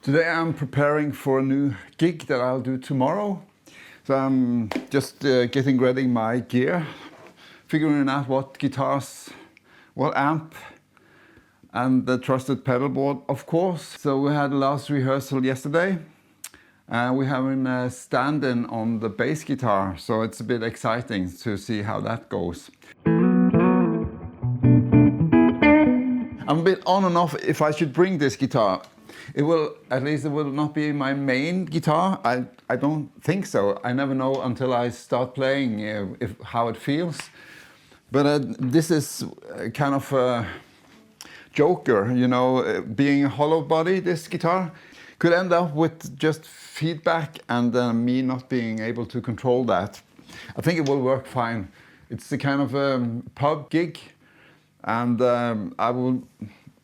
Today I'm preparing for a new gig that I'll do tomorrow. So I'm just getting ready my gear, figuring out what guitars, what amp, and the trusted pedalboard, of course. So we had the last rehearsal yesterday. We're having a stand-in on the bass guitar, so it's a bit exciting to see how that goes. I'm a bit on and off if I should bring this guitar. It will, at least it will not be my main guitar. I don't think so. I never know until I start playing how it feels. But this is kind of a joker, you know, being a Hollowbody, this guitar could end up with just feedback and me not being able to control that. I think it will work fine. It's the kind of pub gig, and I will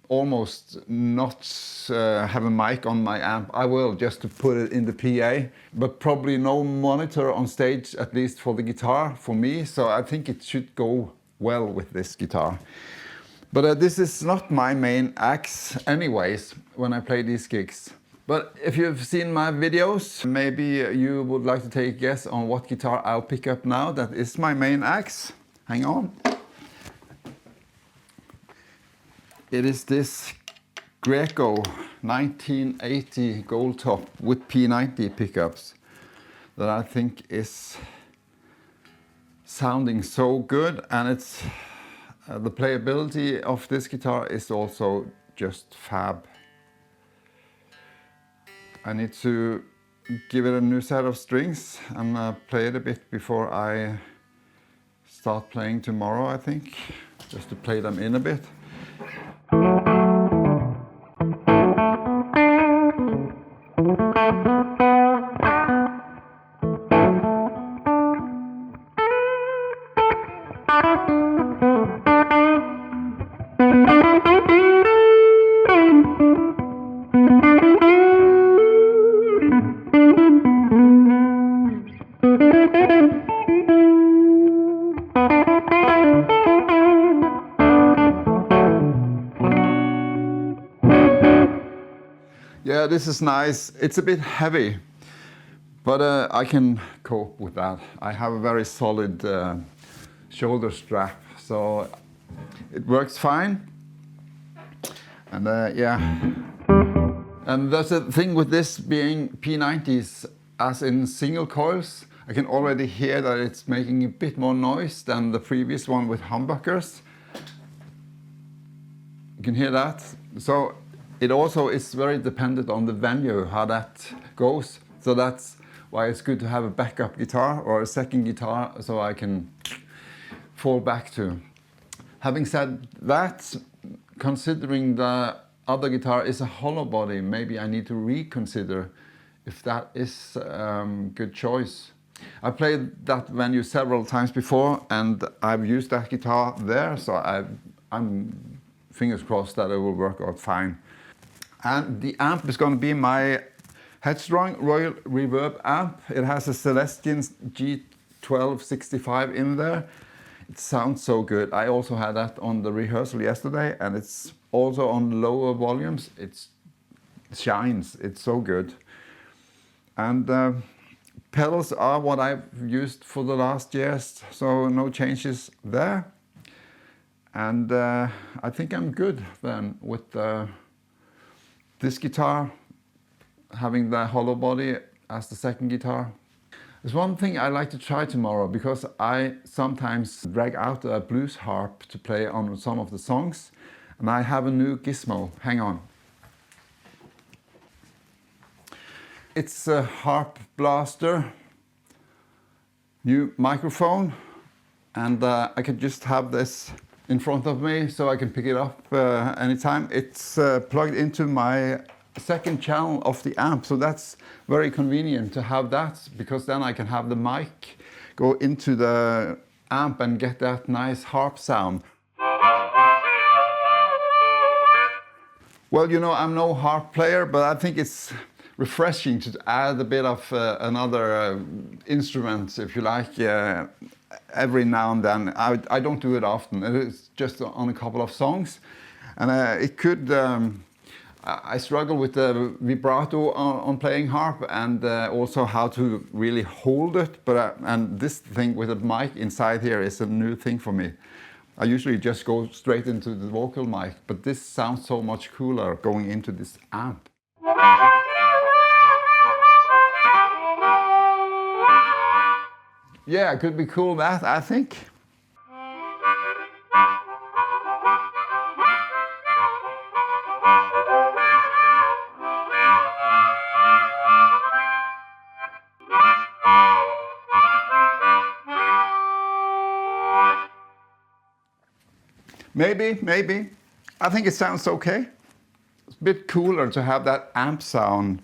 almost not have a mic on my amp. I will, just to put it in the PA, but probably no monitor on stage, at least for the guitar, for me. So I think it should go well with this guitar. But this is not my main axe anyways, when I play these gigs. But if you've seen my videos, maybe you would like to take a guess on what guitar I'll pick up now. That is my main axe. Hang on. It is this Greco 1980 Goldtop with P90 pickups that I think is sounding so good, and it's the playability of this guitar is also just fab. I need to give it a new set of strings and play it a bit before I start playing tomorrow, I think, just to play them in a bit. Yeah, this is nice. It's a bit heavy, but I can cope with that. I have a very solid shoulder strap, so it works fine. And yeah, and that's the thing with this being P90s, as in single coils. I can already hear that it's making a bit more noise than the previous one with humbuckers. You can hear that. So it also is very dependent on the venue, how that goes. So that's why it's good to have a backup guitar or a second guitar so I can fall back to. Having said that, considering the other guitar is a Hollowbody, maybe I need to reconsider if that is a good choice. I played that venue several times before and I've used that guitar there, so I'm fingers crossed that it will work out fine. And the amp is going to be my Headstrong Royal Reverb amp. It has a Celestion G1265 in there. It sounds so good. I also had that on the rehearsal yesterday, and it's also on lower volumes. It shines. It's so good. And pedals are what I've used for the last years, so no changes there. And I think I'm good then with this guitar, having the Hollowbody as the second guitar. There's one thing I like to try tomorrow, because I sometimes drag out a blues harp to play on some of the songs, and I have a new Gizmo. Hang on. It's a Harp Blaster, new microphone, and I could just have this in front of me so I can pick it up anytime. It's plugged into my second channel of the amp, so that's very convenient to have that, because then I can have the mic go into the amp and get that nice harp sound. Well, you know, I'm no harp player, but I think it's refreshing to add a bit of another instrument, if you like, every now and then. I don't do it often. It's just on a couple of songs. And it could... I struggle with the vibrato on playing harp, and also how to really hold it. But and this thing with a mic inside here is a new thing for me. I usually just go straight into the vocal mic, but this sounds so much cooler going into this amp. Yeah, it could be cool, that, I think. Maybe. I think it sounds okay. It's a bit cooler to have that amp sound.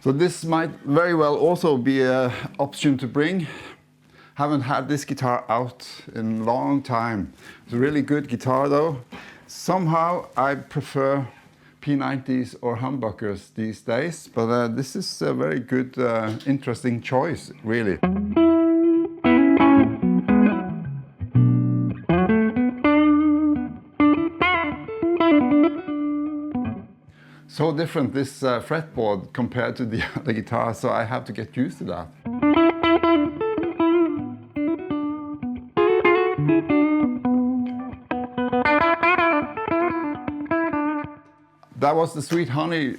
So this might very well also be an option to bring. Haven't had this guitar out in a long time. It's a really good guitar though. Somehow I prefer P90s or humbuckers these days, but this is a very good, interesting choice, really. So different, this fretboard, compared to the other guitar, so I have to get used to that. That was the Sweet Honey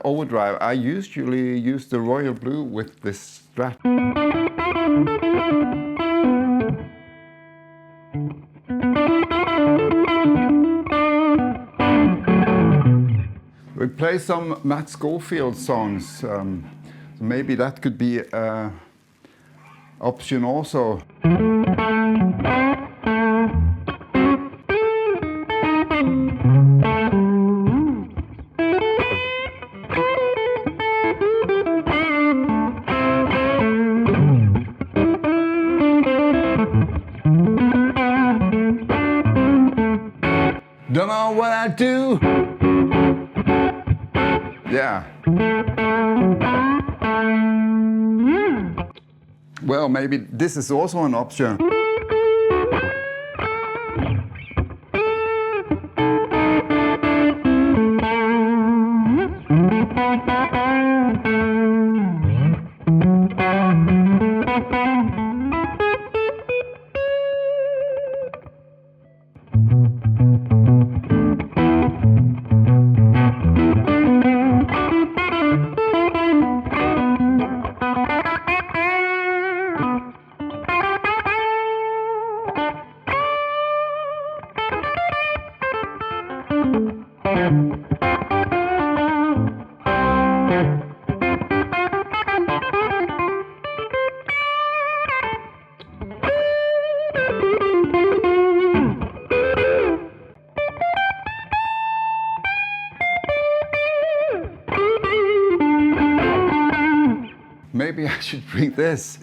overdrive. I usually use the Royal Blue with this Strat. We play some Matt Schofield songs, so maybe that could be an option also. Don't know what I do. Yeah. Well, maybe this is also an option. Maybe I should bring this.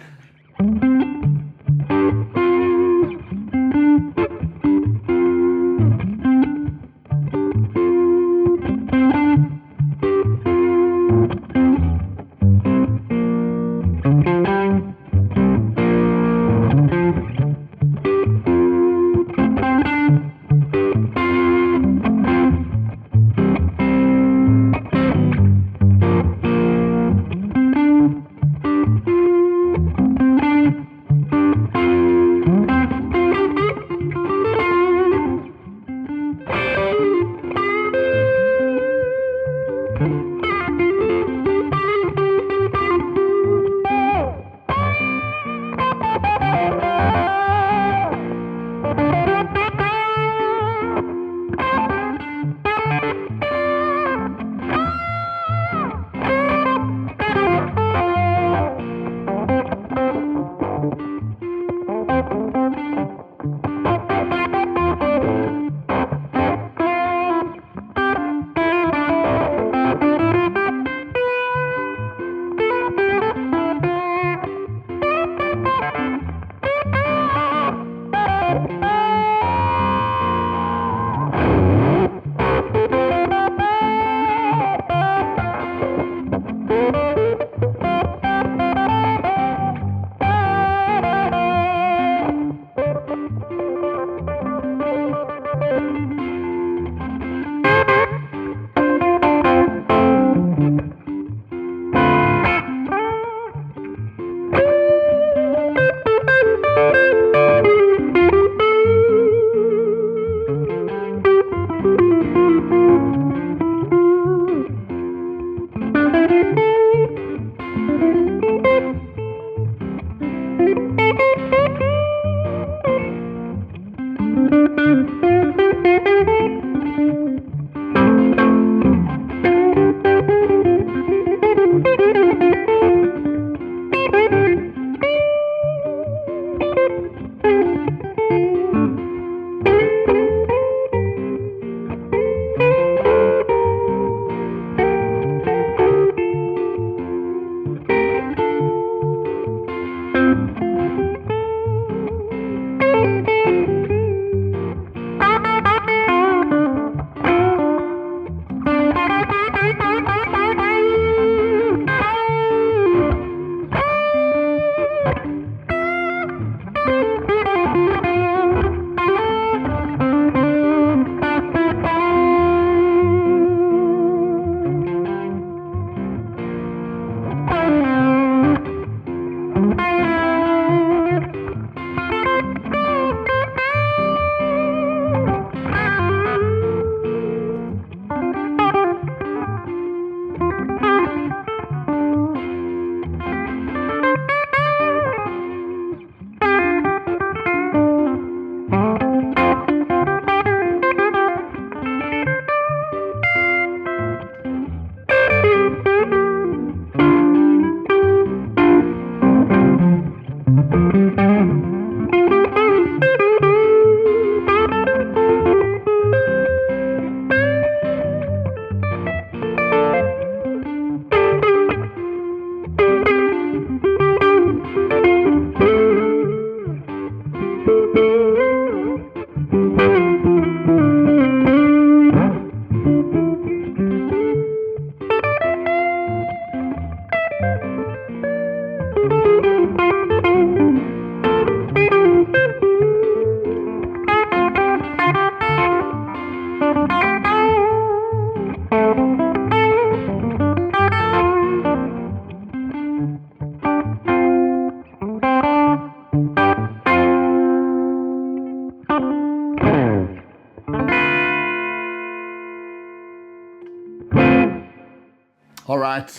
All right,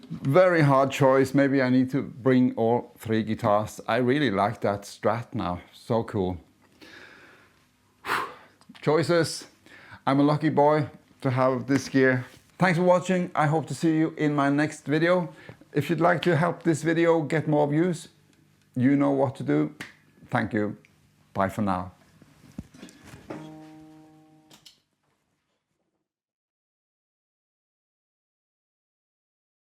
very hard choice. Maybe I need to bring all 3 guitars. I really like that Strat now, so cool. Choices. I'm a lucky boy to have this gear. Thanks for watching. I hope to see you in my next video. If you'd like to help this video get more views, you know what to do. Thank you. Bye for now.